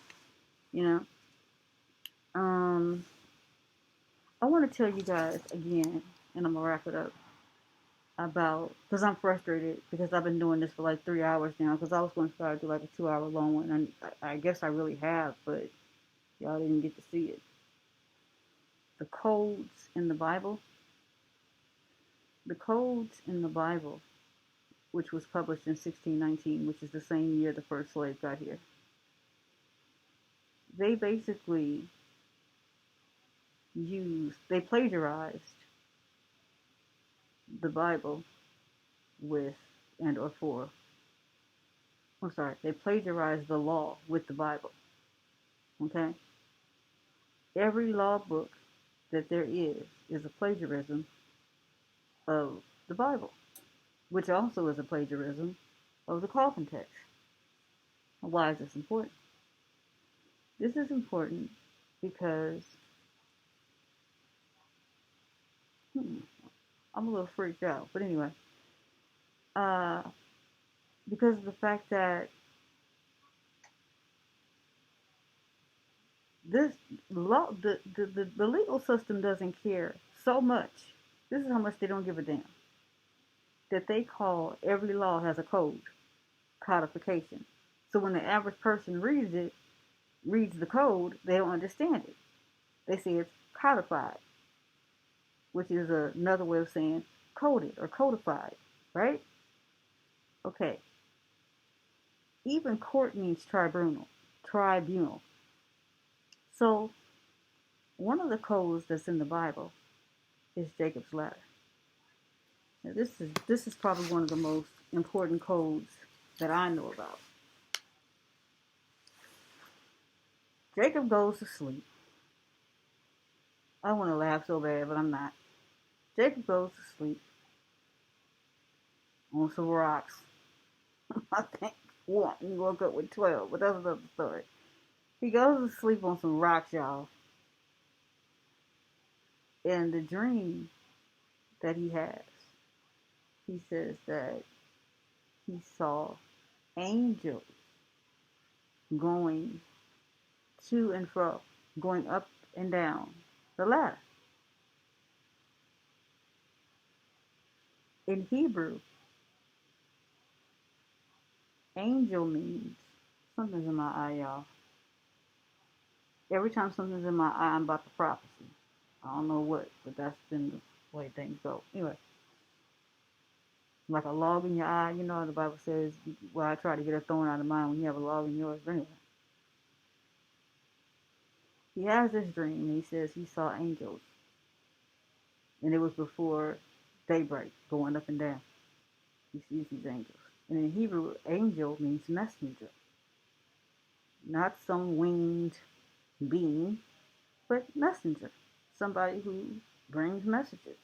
[SPEAKER 1] I want to tell you guys again, and I'm gonna wrap it up. about, because I'm frustrated because I've been doing this for like 3 hours now, because I was going to try to do like a 2 hour long one, and I guess I really have, but y'all didn't get to see it. The codes in the Bible, the codes in the Bible, which was published in 1619, which is the same year the first slave got here, they basically they plagiarized the Bible with and or for, I'm sorry, they plagiarized the law with the Bible. Okay? Every law book that there is a plagiarism of the Bible, which also is a plagiarism of the Coffin text. Why is this important? This is important because I'm a little freaked out. But anyway, uh, because of the fact that this law, the legal system doesn't care so much. This is how much they don't give a damn. That they call every law has a code, codification. So when the average person reads the code, they don't understand it. They say it's codified, which is another way of saying coded or codified, right? Okay. Even court means tribunal. Tribunal. So one of the codes that's in the Bible is Jacob's ladder. Now, this is probably one of the most important codes that I know about. Jacob goes to sleep. I want to laugh so bad, but I'm not. Jacob goes to sleep on some rocks. I think one. He woke up with 12, but that's another story. He goes to sleep on some rocks, y'all. And the dream that he has, he says that he saw angels going to and fro, going up and down the ladder. In Hebrew, angel means something's in my eye, y'all. Every time something's in my eye, I'm about to prophecy. I don't know what, but that's been the way things go. Anyway, like a log in your eye, you know how the Bible says, well, I try to get a thorn out of mine when you have a log in yours. But anyway, he has this dream, and he says he saw angels, and it was before daybreak, going up and down. He sees these angels. And in Hebrew, angel means messenger. Not some winged being, but messenger. Somebody who brings messages.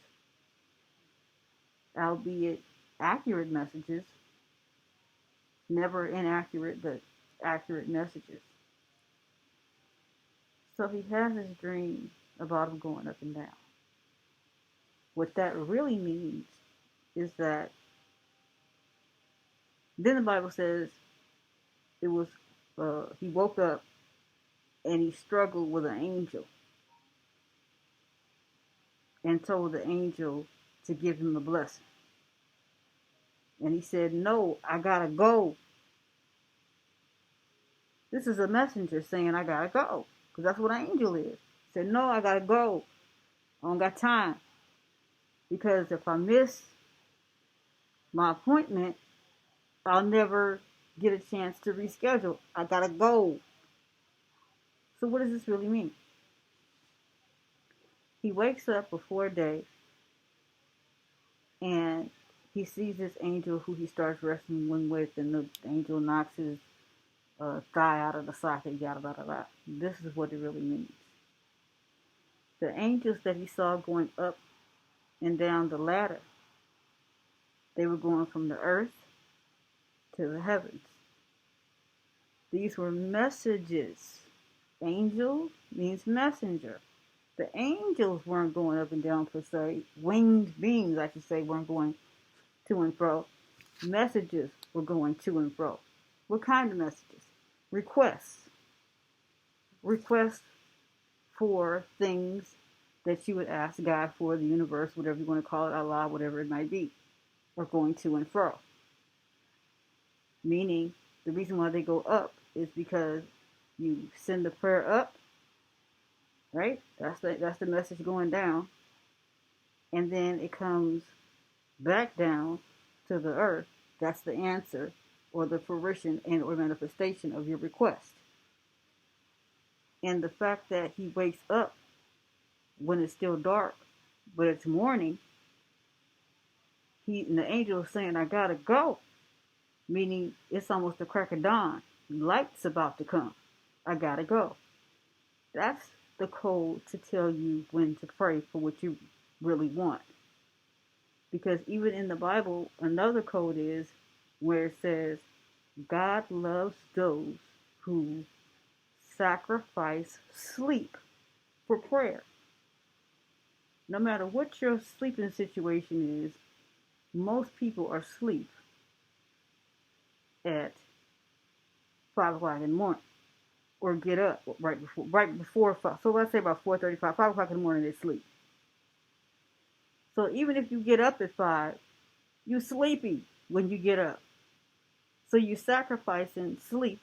[SPEAKER 1] Albeit accurate messages. Never inaccurate, but accurate messages. So he has this dream about him going up and down. What that really means is that then the Bible says it was he woke up and he struggled with an angel and told the angel to give him a blessing. And he said, "No, I gotta go." This is a messenger saying, "I gotta go," because that's what an angel is. He said, "No, I gotta go. I don't got time, because if I miss my appointment, I'll never get a chance to reschedule. I gotta go." So what does this really mean? He wakes up before day and he sees this angel who he starts wrestling with, and the angel knocks his thigh out of the socket, yada, yada, yada. This is what it really means. The angels that he saw going up and down the ladder, they were going from the earth to the heavens. These were messages. Angel means messenger. The angels weren't going up and down per se. Winged beings, I should say, weren't going to and fro. Messages were going to and fro. What kind of messages? Requests. Requests for things that you would ask God for, the universe, whatever you want to call it, Allah, whatever it might be. are going to and fro. Meaning, the reason why they go up is because you send the prayer up, right? That's the message going down, and then it comes back down to the earth. That's the answer, or the fruition and or manifestation of your request. And the fact that he wakes up when it's still dark, but it's morning, and the angel is saying, I gotta go. Meaning it's almost the crack of dawn. Light's about to come. I gotta go. That's the code to tell you when to pray for what you really want. Because even in the Bible, another code is where it says, God loves those who sacrifice sleep for prayer. No matter what your sleeping situation is, most people are asleep at 5 o'clock in the morning, or get up right before 5. So let's say about 4:35, 5 o'clock in the morning they sleep. So even if you get up at 5, you sleepy when you get up. So you sacrificing sleep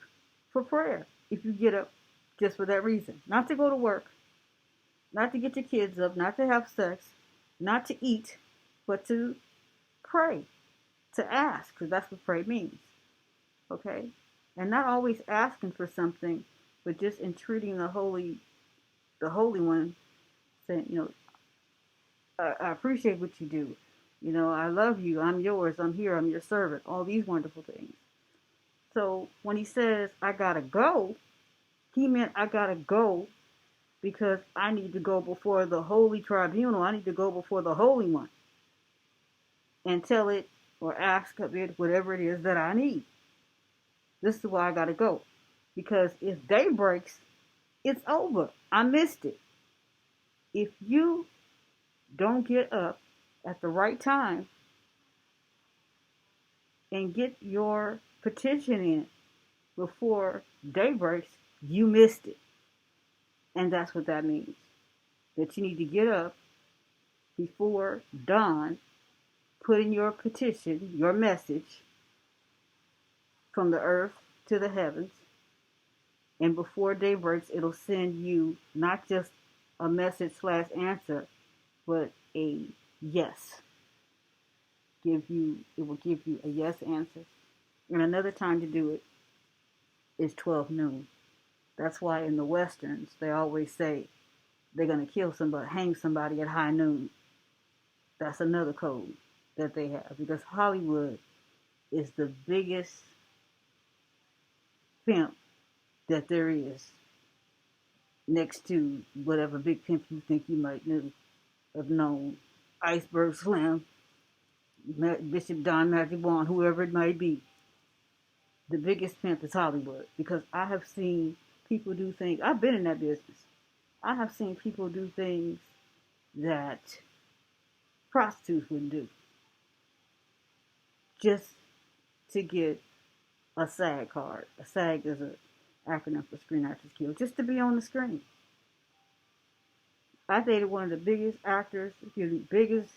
[SPEAKER 1] for prayer if you get up just for that reason. Not to go to work, not to get your kids up, not to have sex, not to eat, but to pray, to ask, because that's what pray means. Okay? And not always asking for something, but just entreating the Holy One, saying, I appreciate what you do. I love you. I'm yours. I'm here. I'm your servant. All these wonderful things. So when he says, I gotta go, he meant I gotta go because I need to go before the holy tribunal. I need to go before the Holy One and tell it or ask of it whatever it is that I need. This is why I gotta go. Because if day breaks, it's over. I missed it. If you don't get up at the right time and get your petition in before day breaks, you missed it. And that's what that means. That you need to get up before dawn, put in your petition, your message from the earth to the heavens, and before day breaks, it'll send you not just a message / answer, but a yes. It will give you a yes answer. And another time to do it is 12 noon. That's why in the Westerns, they always say they're going to hang somebody at high noon. That's another code that they have, because Hollywood is the biggest pimp that there is, next to whatever big pimp you think you might have known. Iceberg Slim, Bishop Don Magic Wand, whoever it might be. The biggest pimp is Hollywood, because I have seen people do things. I've been in that business. I have seen people do things that prostitutes wouldn't do, just to get a SAG card. A SAG is an acronym for Screen Actors Guild, just to be on the screen. I dated one of the biggest biggest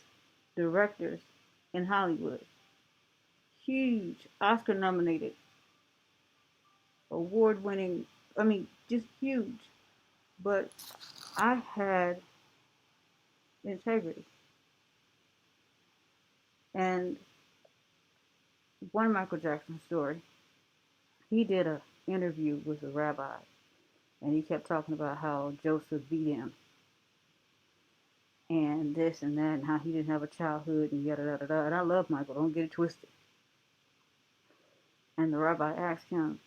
[SPEAKER 1] directors in Hollywood. Huge, Oscar-nominated, award-winning, just huge. But I had integrity. And one Michael Jackson story, he did an interview with a rabbi, and he kept talking about how Joseph beat him, and this and that, and how he didn't have a childhood, and yada, yada, yada. And I love Michael, don't get it twisted. And the rabbi asked him,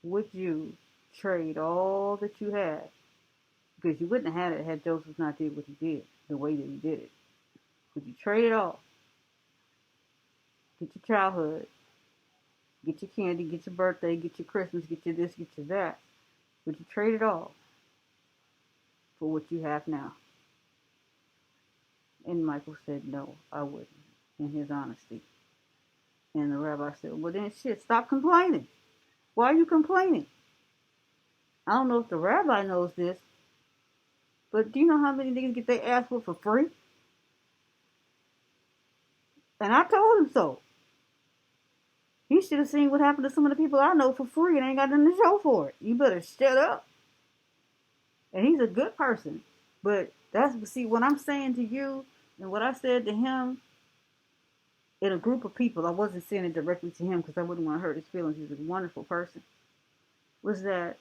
[SPEAKER 1] would you trade all that you had? Because you wouldn't have had it had Joseph not did what he did, the way that he did it. Would you trade it all? Get your childhood, get your candy, get your birthday, get your Christmas, get your this, get your that. Would you trade it all for what you have now? And Michael said, no, I wouldn't, in his honesty. And the rabbi said, well then shit, stop complaining. Why are you complaining? I don't know if the rabbi knows this, but do you know how many niggas get their ass whooped for free? And I told him so. He should have seen what happened to some of the people I know for free and ain't got nothing to show for it. You better shut up. And he's a good person. But see, what I'm saying to you and what I said to him in a group of people, I wasn't saying it directly to him because I wouldn't want to hurt his feelings. He's a wonderful person. Was that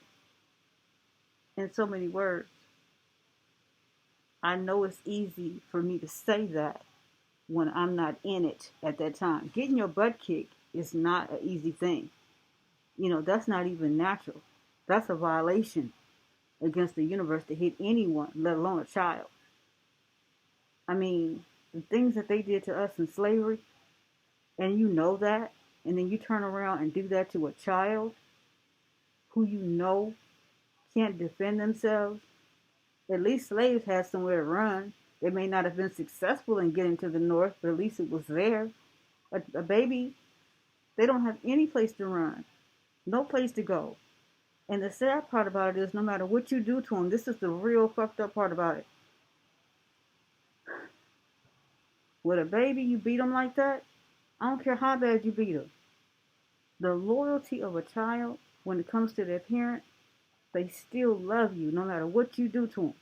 [SPEAKER 1] in so many words, I know it's easy for me to say that when I'm not in it at that time. Getting your butt kicked is not an easy thing. That's not even natural. That's a violation against the universe to hit anyone, let alone a child. I mean, the things that they did to us in slavery, and you know that, and then you turn around and do that to a child who you know can't defend themselves. At least slaves had somewhere to run. They may not have been successful in getting to the north, but at least it was there. A baby, they don't have any place to run, no place to go. And the sad part about it is no matter what you do to them, this is the real fucked up part about it. With a baby, you beat them like that, I don't care how bad you beat them. The loyalty of a child, when it comes to their parent, they still love you no matter what you do to them.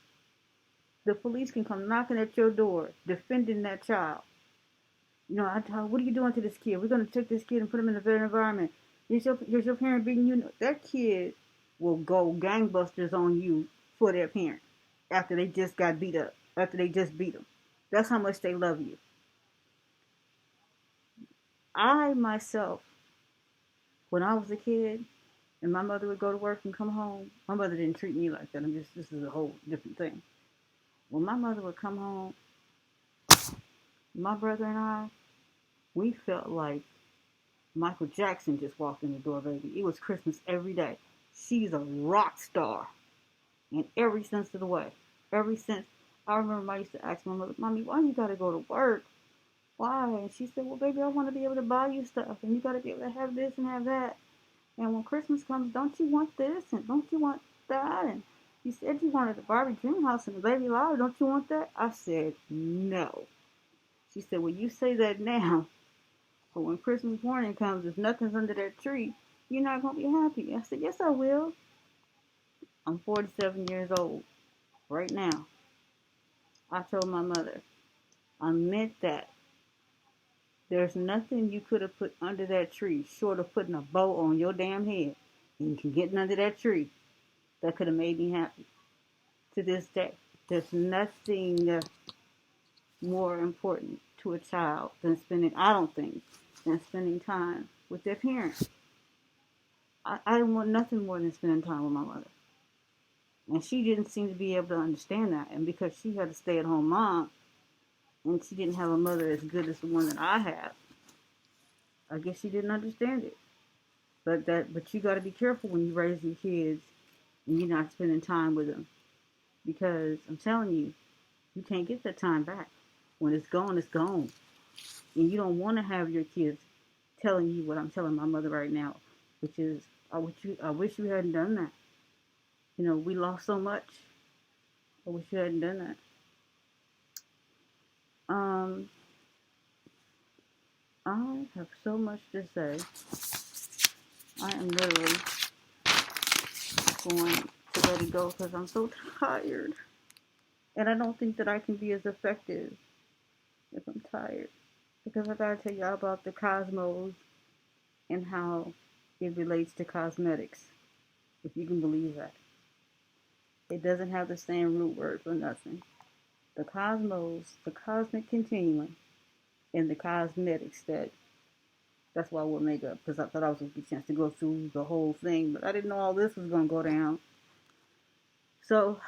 [SPEAKER 1] The police can come knocking at your door, defending that child. What are you doing to this kid? We're going to take this kid and put him in a better environment. Is your parent beating you? That kid will go gangbusters on you for their parent after they just got beat up, after they just beat them. That's how much they love you. I, myself, when I was a kid and my mother would go to work and come home, my mother didn't treat me like that. This is a whole different thing. When my mother would come home, my brother and I, we felt like Michael Jackson just walked in the door, baby. It was Christmas every day. She's a rock star in every sense of the way. Every sense. I remember I used to ask my mother, Mommy, why you gotta go to work? Why? And she said, well, baby, I want to be able to buy you stuff. And you got to be able to have this and have that. And when Christmas comes, don't you want this? And don't you want that? And you said you wanted the Barbie dream house and the baby lottery. Don't you want that? I said, no. She said, well, you say that now. But when Christmas morning comes, if nothing's under that tree, you're not going to be happy. I said, yes, I will. I'm 47 years old right now. I told my mother, I meant that. There's nothing you could have put under that tree short of putting a bow on your damn head and getting under that tree that could have made me happy. To this day, there's nothing more important to a child than I don't think, than spending time with their parents. I want nothing more than spending time with my mother. And she didn't seem to be able to understand that. And because she had a stay-at-home mom, and she didn't have a mother as good as the one that I have, I guess she didn't understand it. But you got to be careful when you raise your kids and you're not spending time with them, because I'm telling you, you can't get that time back. When it's gone, it's gone, and you don't want to have your kids telling you what I'm telling my mother right now, which is I wish you hadn't done that. We lost so much. I wish you hadn't done that. I have so much to say. I am literally going to let it go because I'm so tired. And I don't think that I can be as effective if I'm tired. Because I gotta tell y'all about the cosmos and how it relates to cosmetics. If you can believe that. It doesn't have the same root word for nothing. The cosmos, the cosmic continuum, and the cosmetics, that's why I wore makeup, because I thought I was going to get a chance to go through the whole thing, but I didn't know all this was going to go down. So,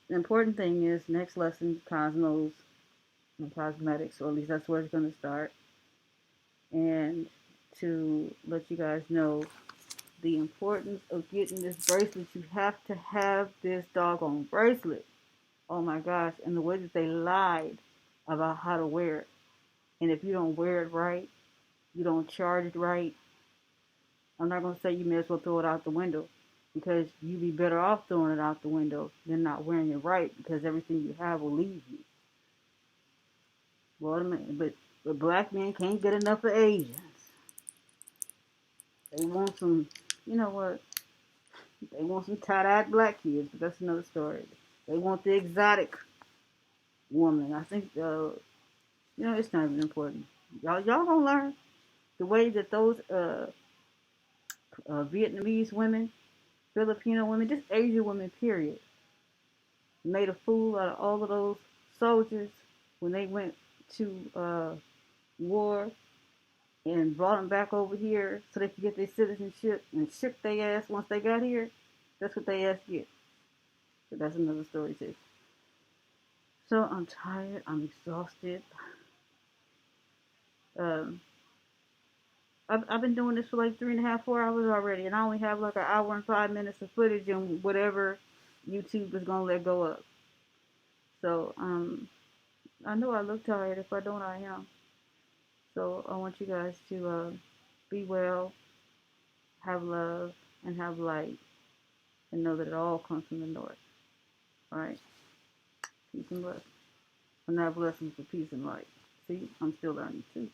[SPEAKER 1] the important thing is, next lesson, cosmos and cosmetics, or at least that's where it's going to start. And to let you guys know the importance of getting this bracelet, you have to have this doggone bracelet. Oh my gosh, and the way that they lied about how to wear it. And if you don't wear it right, you don't charge it right, I'm not going to say you may as well throw it out the window, because you'd be better off throwing it out the window than not wearing it right, because everything you have will leave you. Well, but But black men can't get enough of Asians. They want some, you know what? They want some tie-dyed black kids, but that's another story. They want the exotic woman. I think, it's not even important. Y'all gonna learn the way that those Vietnamese women, Filipino women, just Asian women, period, made a fool out of all of those soldiers when they went to war and brought them back over here so they could get their citizenship and shipped their ass once they got here. That's what they ass get. But that's another story too. So I'm tired. I'm exhausted. Um, I've been doing this for like 3.5, 4 hours already, and I only have like an hour and 5 minutes of footage and whatever YouTube is gonna let go of. So I know I look tired. If I don't, I am. So I want you guys to be well, have love, and have light, and know that it all comes from the north. All right, peace and blessings. And not blessings, but peace and light. See, I'm still learning too.